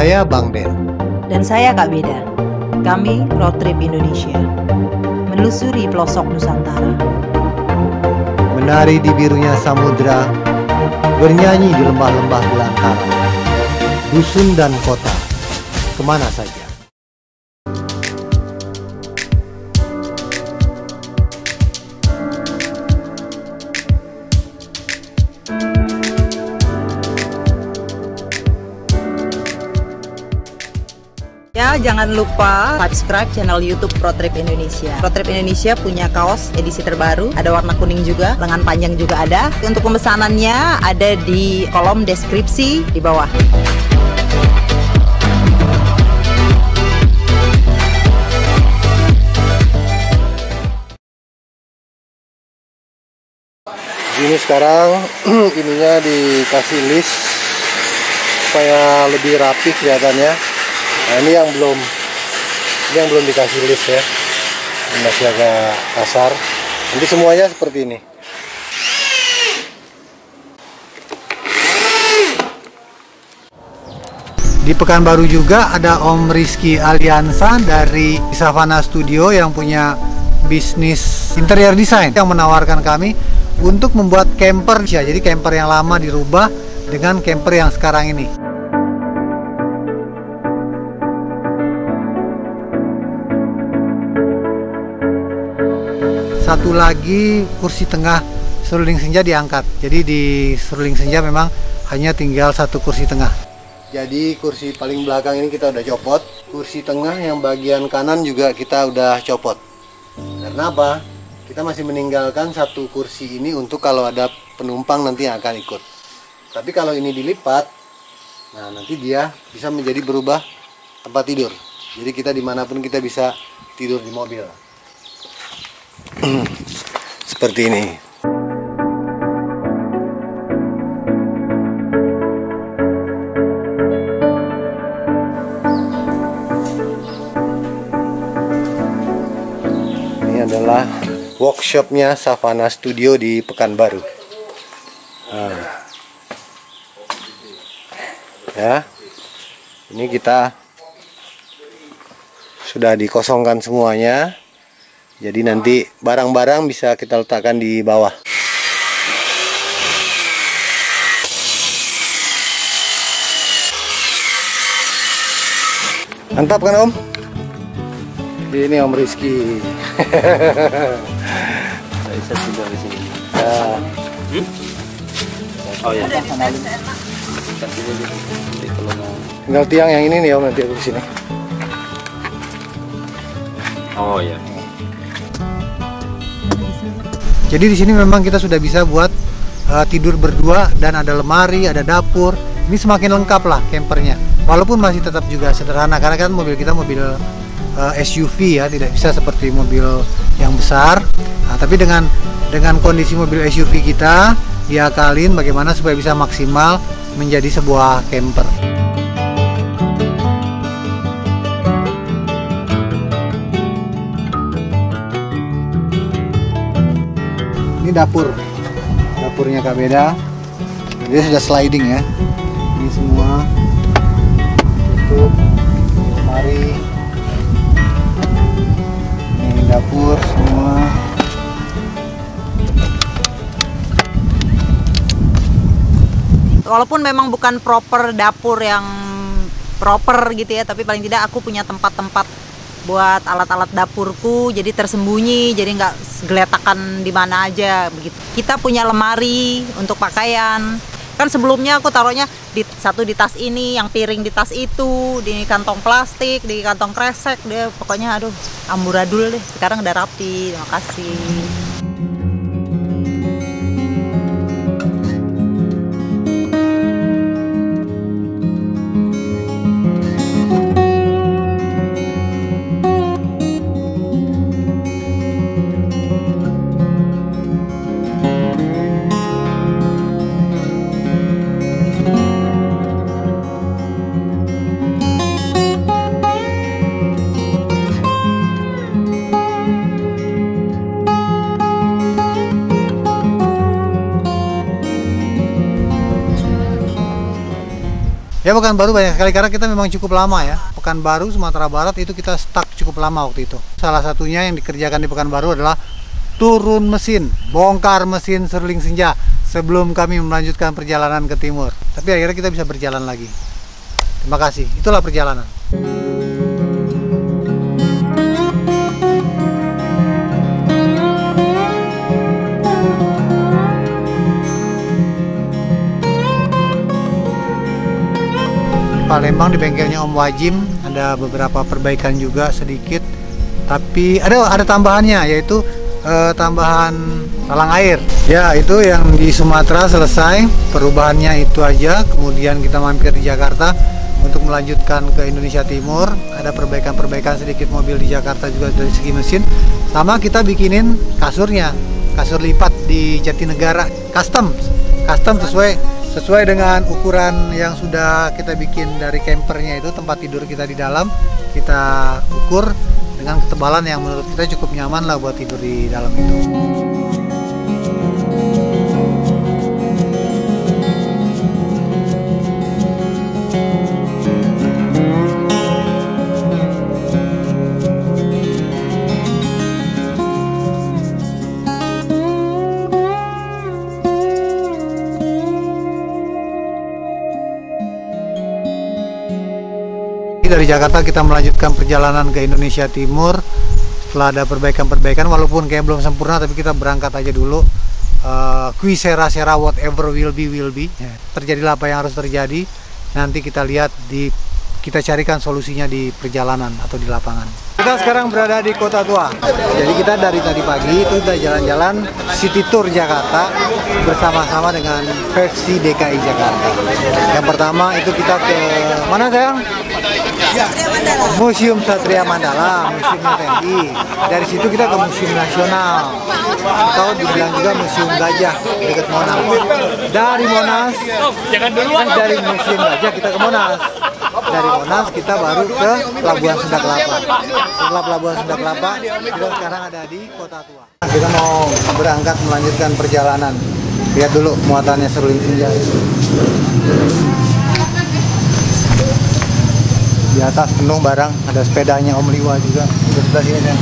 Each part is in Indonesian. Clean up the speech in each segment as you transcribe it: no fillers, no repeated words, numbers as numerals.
Saya Bang Den. Dan saya Kak Beda. Kami Road Trip Indonesia. Menelusuri pelosok Nusantara. Menari di birunya samudra, bernyanyi di lembah-lembah belantara. Dusun dan kota, kemana saja. Ya, jangan lupa subscribe channel YouTube Road Trip Indonesia. Road Trip Indonesia punya kaos edisi terbaru, ada warna kuning juga, lengan panjang juga ada. Untuk pemesanannya ada di kolom deskripsi di bawah. Ini sekarang ininya dikasih list supaya lebih rapi kelihatannya. Nah, ini yang belum dikasih list ya, ini masih agak kasar. Nanti semuanya seperti ini. Di Pekanbaru juga ada Om Rizky Aliansa dari Savana Studio yang punya bisnis interior design yang menawarkan kami untuk membuat camper. Jadi camper yang lama dirubah dengan camper yang sekarang ini. Satu lagi, kursi tengah seruling senja diangkat. Jadi di seruling senja memang hanya tinggal satu kursi tengah. Jadi kursi paling belakang ini kita udah copot. Kursi tengah yang bagian kanan juga kita udah copot. Karena apa? Kita masih meninggalkan satu kursi ini untuk kalau ada penumpang nanti yang akan ikut. Tapi kalau ini dilipat, nah nanti dia bisa menjadi berubah tempat tidur. Jadi kita dimanapun kita bisa tidur di mobil. Seperti ini. Ini adalah workshopnya Savana Studio di Pekanbaru. Nah. Ya, ini kita sudah dikosongkan semuanya. Jadi nanti barang-barang bisa kita letakkan di bawah. Mantap kan Om? Ini Om Rizky. Saya bisa tidur di sini. Ya. Oh ya. Tinggal tiang yang ini nih Om, nanti aku kesini. Oh ya. Jadi di sini memang kita sudah bisa buat tidur berdua dan ada lemari, ada dapur. Ini semakin lengkap lah campernya. Walaupun masih tetap juga sederhana karena kan mobil kita mobil SUV ya, tidak bisa seperti mobil yang besar. Nah, tapi dengan kondisi mobil SUV kita diakalin bagaimana supaya bisa maksimal menjadi sebuah camper. Ini dapurnya Kak Beda. Dia sudah sliding ya. Ini semua tutup, lemari. Ini dapur semua. Walaupun memang bukan proper dapur yang proper gitu ya, tapi paling tidak aku punya tempat-tempat buat alat-alat dapurku, jadi tersembunyi, jadi nggak geletakan di mana aja begitu. Kita punya lemari untuk pakaian. Kan sebelumnya aku taruhnya satu di tas ini, yang piring di tas itu, di kantong plastik, di kantong kresek, deh pokoknya aduh amburadul deh. Sekarang udah rapi. Terima kasih. Ya Pekanbaru banyak sekali karena kita memang cukup lama ya. Pekanbaru, Sumatera Barat itu kita stuck cukup lama waktu itu. Salah satunya yang dikerjakan di Pekanbaru adalah turun mesin, bongkar mesin seruling senja sebelum kami melanjutkan perjalanan ke timur. Tapi akhirnya kita bisa berjalan lagi. Terima kasih. Itulah perjalanan. Palembang di bengkelnya Om Wajim ada beberapa perbaikan juga sedikit, tapi ada tambahannya, yaitu tambahan talang air. Ya, itu yang di Sumatera selesai, perubahannya itu aja. Kemudian kita mampir di Jakarta untuk melanjutkan ke Indonesia Timur. Ada perbaikan-perbaikan sedikit mobil di Jakarta juga dari segi mesin. Sama kita bikinin kasurnya, kasur lipat di Jatinegara, custom sesuai dengan ukuran yang sudah kita bikin dari campernya itu, tempat tidur kita di dalam kita ukur dengan ketebalan yang menurut kita cukup nyaman lah buat tidur di dalam itu. Dari Jakarta kita melanjutkan perjalanan ke Indonesia Timur. Setelah ada perbaikan-perbaikan, walaupun kayak belum sempurna, tapi kita berangkat aja dulu. Qui sera sera, whatever will be. Terjadilah apa yang harus terjadi. Nanti kita lihat kita carikan solusinya di perjalanan atau di lapangan. Kita sekarang berada di Kota Tua. Jadi kita dari tadi pagi itu udah jalan-jalan City Tour Jakarta bersama-sama dengan Pepsi DKI Jakarta. Yang pertama itu kita ke mana sayang? Museum Satria Mandala, Museum TNI. Dari situ kita ke Museum Nasional, atau dibilang juga Museum Gajah dekat Monas. Dari Monas, dari Museum Gajah kita ke Monas. Dari Monas kita baru ke Pelabuhan Sunda Kelapa. Setelah Pelabuhan Sunda Kelapa, kita sekarang ada di Kota Tua. Kita mau berangkat melanjutkan perjalanan. Lihat dulu muatannya seruling senja. Di atas penuh barang, ada sepedanya Om Liwa juga di sebelah sini.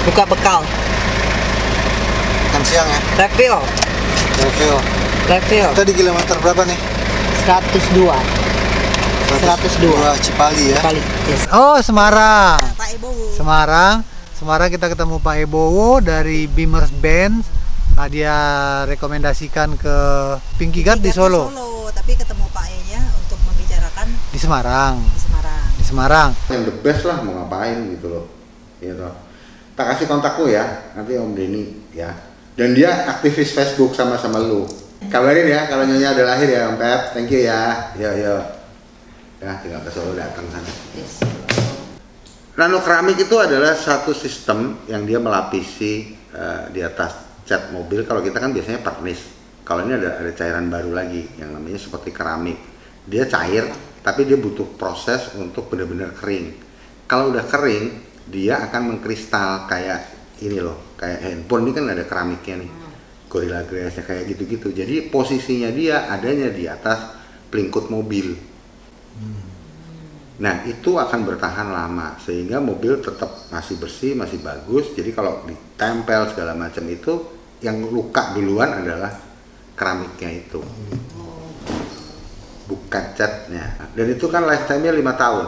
Buka bekal. Makan siang ya. Refill. Kita di kilometer berapa nih? 102 Cipali ya. Cipali, yes. Oh, Semarang. Pak Ebowo. Semarang kita ketemu Pak Ebowo dari Beamers Benz. Nah, dia rekomendasikan ke Pinky Guard di Solo. Tapi ketemu Pak E-nya untuk membicarakan Di Semarang. Yang the best lah, mau ngapain gitu loh. Gitu. Tak kasih kontakku ya, nanti Om Denny ya. Dan dia aktivis Facebook sama lu. Kabarin ya kalau Nyonya ada lahir ya Om Pep. Thank you ya. Yo. Ya, tinggal ke Solo datang sana. yes. Nano keramik itu adalah satu sistem yang dia melapisi di atas cat mobil. Kalau kita kan biasanya pernis. Kalau ini ada cairan baru lagi yang namanya seperti keramik. Dia cair, tapi dia butuh proses untuk benar-benar kering. Kalau udah kering, dia akan mengkristal kayak ini loh, kayak handphone ini kan ada keramiknya nih, Gorilla Glass kayak gitu-gitu. Jadi posisinya dia adanya di atas pelingkut mobil. Nah itu akan bertahan lama sehingga mobil tetap masih bersih, masih bagus. Jadi kalau ditempel segala macam itu, yang luka duluan adalah keramiknya itu, bukan catnya. Dan itu kan lifetime-nya 5 tahun.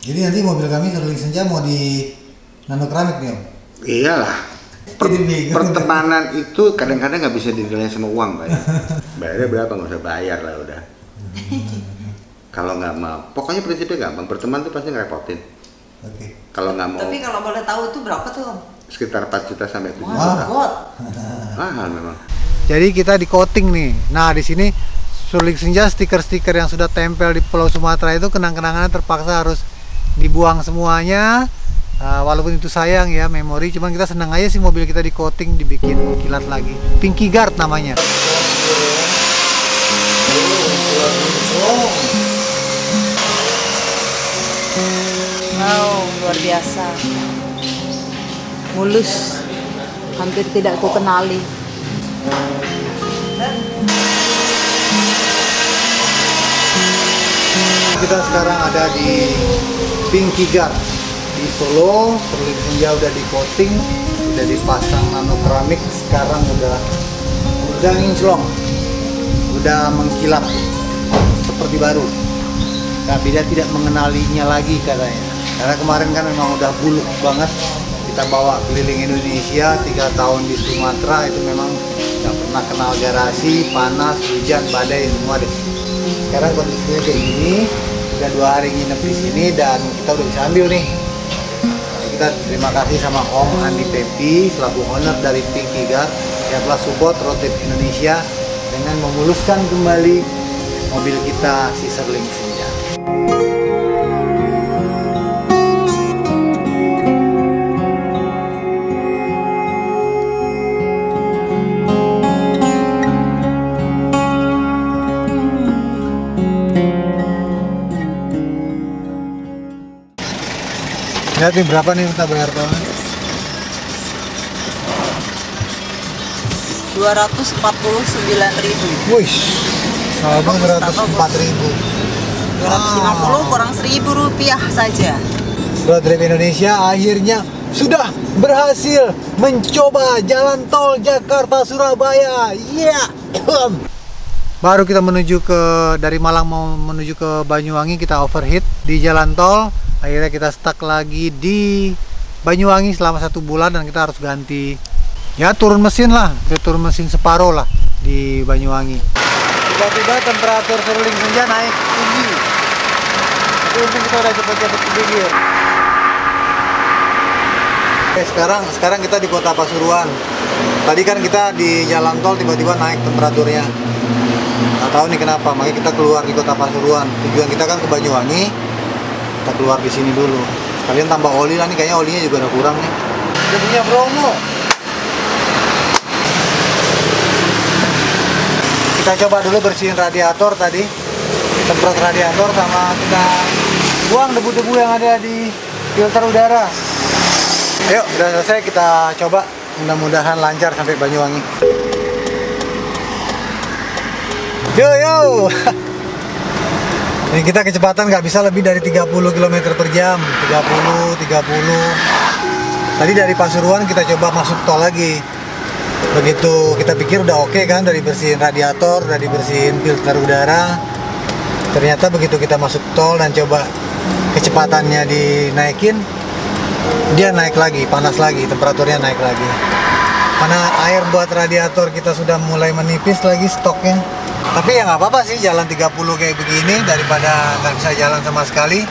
Jadi nanti mobil kami seruling senja mau di nano keramik nih Om? Iyalah. Pertemanan itu kadang-kadang nggak bisa dinilai sama uang, Pak. Bayarnya berapa, nggak usah bayar lah udah. Kalau nggak mau, pokoknya prinsipnya gampang. Berteman tuh pasti ngerepotin. Oke. Kalau nggak mau. Tapi kalau boleh tahu itu berapa tuh Om? Sekitar 4 juta sampai 7 Wow, juta. God. Mahal memang. Jadi kita di coating nih. Nah di sini seruling senja, stiker-stiker yang sudah tempel di Pulau Sumatera itu kenang-kenangannya terpaksa harus dibuang semuanya. Walaupun itu sayang ya memori, cuman kita senang aja sih mobil kita di coating, dibikin kilat lagi. Pinky Guard namanya. Wow, luar biasa. Mulus, hampir tidak ku kenali. Kita sekarang ada di Pinky Guard di Solo. Seruling senja udah di coating, udah dipasang nano keramik, sekarang udah nginclong, udah mengkilap seperti baru. Tapi dia tidak mengenalinya lagi katanya. Karena kemarin kan memang udah buluk banget. Kita bawa keliling Indonesia, 3 tahun di Sumatera itu memang nggak pernah kenal garasi, panas, hujan, badai semua deh. Sekarang kondisinya kayak gini, udah 2 hari nginep di sini dan kita udah bisa ambil nih. Jadi kita terima kasih sama Om Andi Pepi selaku owner dari Pinky Guard yang telah support Road Trip Indonesia dengan memuluskan kembali mobil kita si Serling Senja. Lihat nih berapa nih kita bayar tolnya? 249.000. Wih, abang 204.000. 250 kurang 1.000 rupiah saja. Road Trip Indonesia akhirnya sudah berhasil mencoba jalan tol Jakarta Surabaya. Yeah. Baru kita menuju dari Malang mau menuju ke Banyuwangi, kita overheat di jalan tol. Akhirnya kita stuck lagi di Banyuwangi selama 1 bulan dan kita harus ganti, ya turun mesin lah, kita turun mesin separuh lah di Banyuwangi. Tiba-tiba temperatur Serling Senja naik tinggi. Untung kita udah cepet-cepet ke pinggir. Sekarang kita di Kota Pasuruan. Tadi kan kita di jalan tol tiba-tiba naik temperaturnya. Nggak tahu nih kenapa, makanya kita keluar di Kota Pasuruan. Tujuan kita kan ke Banyuwangi. Kita keluar di sini dulu. Kalian tambah oli lah nih, kayaknya olinya juga udah kurang nih. Dia punya Bromo. Kita coba dulu bersihin radiator tadi. Semprot radiator sama kita buang debu-debu yang ada di filter udara. Ayo, udah selesai, kita coba. Mudah-mudahan lancar sampai Banyuwangi. Yo. Ini kita kecepatan nggak bisa lebih dari 30 km per jam. 30. Tadi dari Pasuruan kita coba masuk tol lagi. Begitu kita pikir udah oke kan, dari bersihin radiator, dari bersihin filter udara. Ternyata begitu kita masuk tol dan coba kecepatannya dinaikin, dia naik lagi, panas lagi, temperaturnya naik lagi. Karena air buat radiator kita sudah mulai menipis lagi stoknya. Tapi ya nggak apa-apa sih jalan 30 kayak begini daripada nggak bisa jalan sama sekali.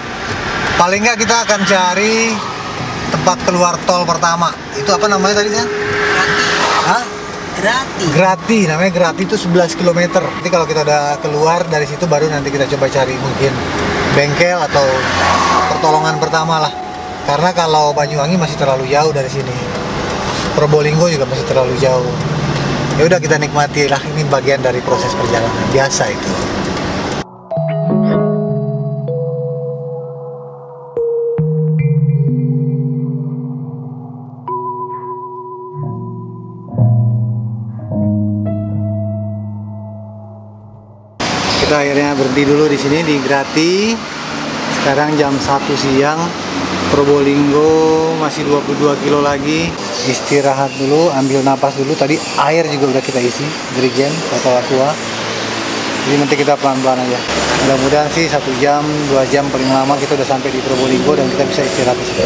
Paling nggak kita akan cari tempat keluar tol pertama. Itu apa namanya tadi ya? Grati, namanya Grati itu 11 km. Nanti kalau kita udah keluar dari situ baru nanti kita coba cari mungkin bengkel atau pertolongan pertama lah. Karena kalau Banyuwangi masih terlalu jauh dari sini. Probolinggo juga masih terlalu jauh. Ya udah kita nikmati lah, ini bagian dari proses perjalanan biasa itu. Kita akhirnya berhenti dulu di sini di Grati. Sekarang jam 1 siang. Probolinggo masih 22 kilo lagi. Istirahat dulu, ambil napas dulu. Tadi air juga udah kita isi, jerigen atau aqua. Jadi nanti kita pelan-pelan aja. Mudah-mudahan sih 1 jam, 2 jam paling lama kita udah sampai di Probolinggo dan kita bisa istirahat di sini.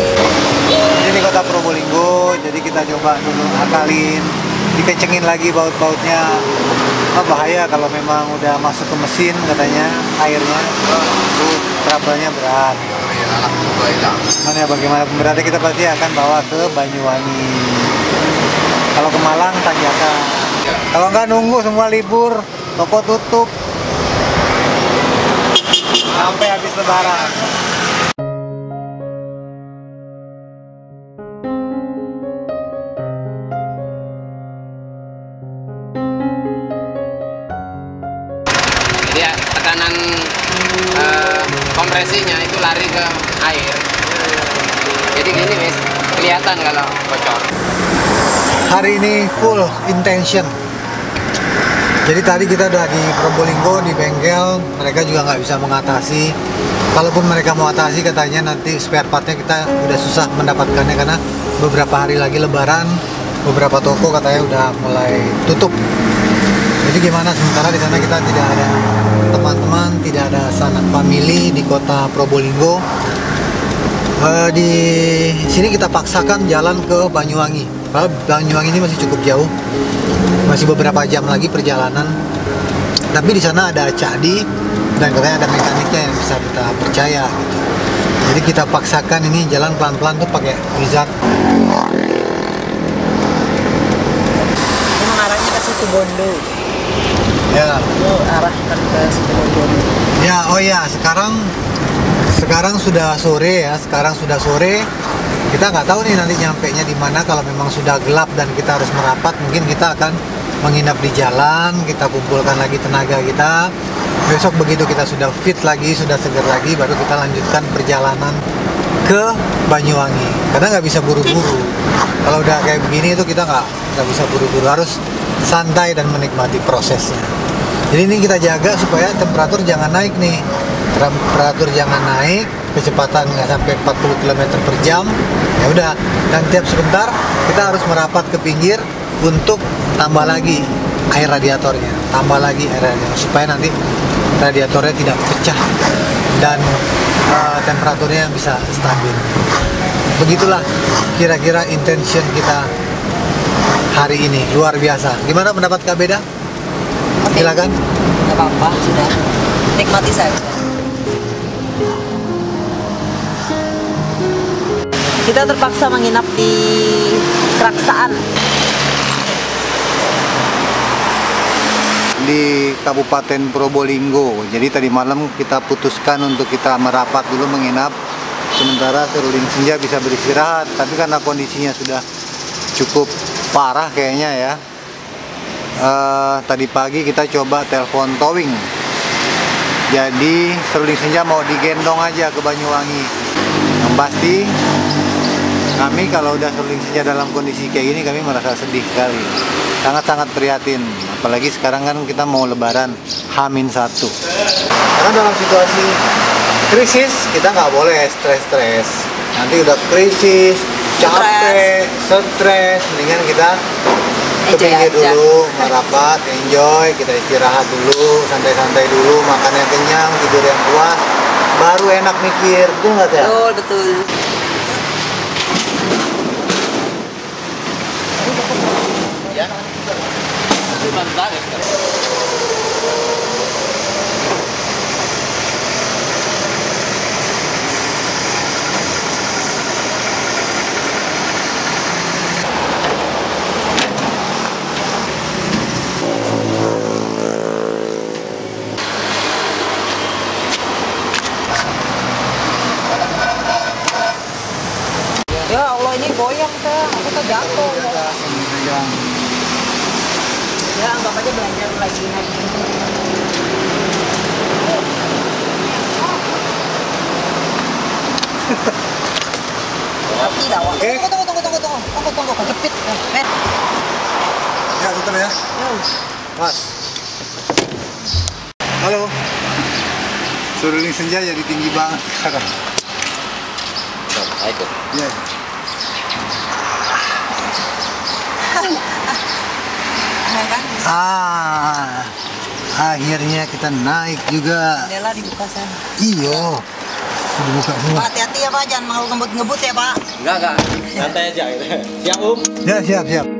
Ini kota Probolinggo, jadi kita coba dulu akalin, dikencengin lagi baut-bautnya. Bahaya kalau memang udah masuk ke mesin katanya airnya, itu trouble-nya berat. Mana bagaimana beratnya kita pasti akan bawa ke Banyuwangi. Kalau ke Malang tanjakan. Kalau nggak nunggu semua libur, toko tutup sampai habis Lebaran. tekanan kompresinya itu lari ke air. Jadi gini Miss, kelihatan kalau bocor. Hari ini full intention. Jadi tadi kita udah di Probolinggo, di bengkel, mereka juga nggak bisa mengatasi. Kalaupun mereka mau atasi, katanya nanti spare partnya kita udah susah mendapatkannya karena beberapa hari lagi Lebaran, beberapa toko katanya udah mulai tutup. Jadi gimana? Sementara di sana kita tidak ada teman-teman, tidak ada sanak family di kota Probolinggo. Di sini kita paksakan jalan ke Banyuwangi. Kalau Banyuwangi ini masih cukup jauh, masih beberapa jam lagi perjalanan. Tapi di sana ada Cadi dan katanya ada mekaniknya yang bisa kita percaya gitu. Jadi kita paksakan ini jalan pelan-pelan tuh pakai Wizard. Ini mengarahnya ke situ Bondo. Ya. Arahkan ke situ Bondo. Ya, oh ya, sekarang sudah sore ya. Sekarang sudah sore. Kita nggak tahu nih nanti nyampenya di mana. Kalau memang sudah gelap dan kita harus merapat, mungkin kita akan menginap di jalan. Kita kumpulkan lagi tenaga kita. Besok begitu kita sudah fit lagi, sudah segar lagi, baru kita lanjutkan perjalanan ke Banyuwangi. Karena nggak bisa buru-buru. Kalau udah kayak begini itu kita nggak bisa buru-buru, harus santai dan menikmati prosesnya. Jadi ini kita jaga supaya temperatur jangan naik nih. Temperatur jangan naik, kecepatan nggak sampai 40 km per jam. Ya udah, dan tiap sebentar kita harus merapat ke pinggir untuk tambah lagi air radiatornya, tambah lagi air radiator supaya nanti radiatornya tidak pecah dan temperaturnya bisa stabil. Begitulah kira-kira intention kita hari ini, luar biasa. Gimana pendapat Kak Beda? Silakan. Nggak apa-apa, sudah. Nikmati saja. Kita terpaksa menginap di Keraksaan. Di Kabupaten Probolinggo. Jadi tadi malam kita putuskan untuk kita merapat dulu menginap. Sementara Seruling Senja bisa beristirahat. Tapi karena kondisinya sudah cukup parah kayaknya ya. Tadi pagi kita coba telepon towing. Jadi Seruling Senja mau digendong aja ke Banyuwangi. Yang pasti kami kalau udah Seruling Senja dalam kondisi kayak gini kami merasa sedih sekali. Sangat-sangat prihatin. Apalagi sekarang kan kita mau Lebaran H-1. Karena dalam situasi krisis kita nggak boleh stres-stres. Nanti udah krisis, capek, stres, mendingan kita ke pinggir dulu, merapat, enjoy, kita istirahat dulu, santai-santai dulu, makan yang kenyang, tidur yang puas, baru enak mikir, betul nggak Teh? Betul, betul. Ya Allah, ini goyang Teh, aku tuh jatuh. Ya anggap aja belajar lagi naik. Tidak, Wak. Tunggu, kejepit. Men. Ya, tutup ya. Mas. Halo. Seruling Senja jadi tinggi banget sekarang. Ayo. Ya. Akhirnya kita naik juga. Jendela dibuka sana. Iyo. Dibuka semua. Pak, hati-hati ya Pak, jangan mau ngebut-ngebut ya Pak. Enggak. Santai aja gitu. Siap, Ya, siap.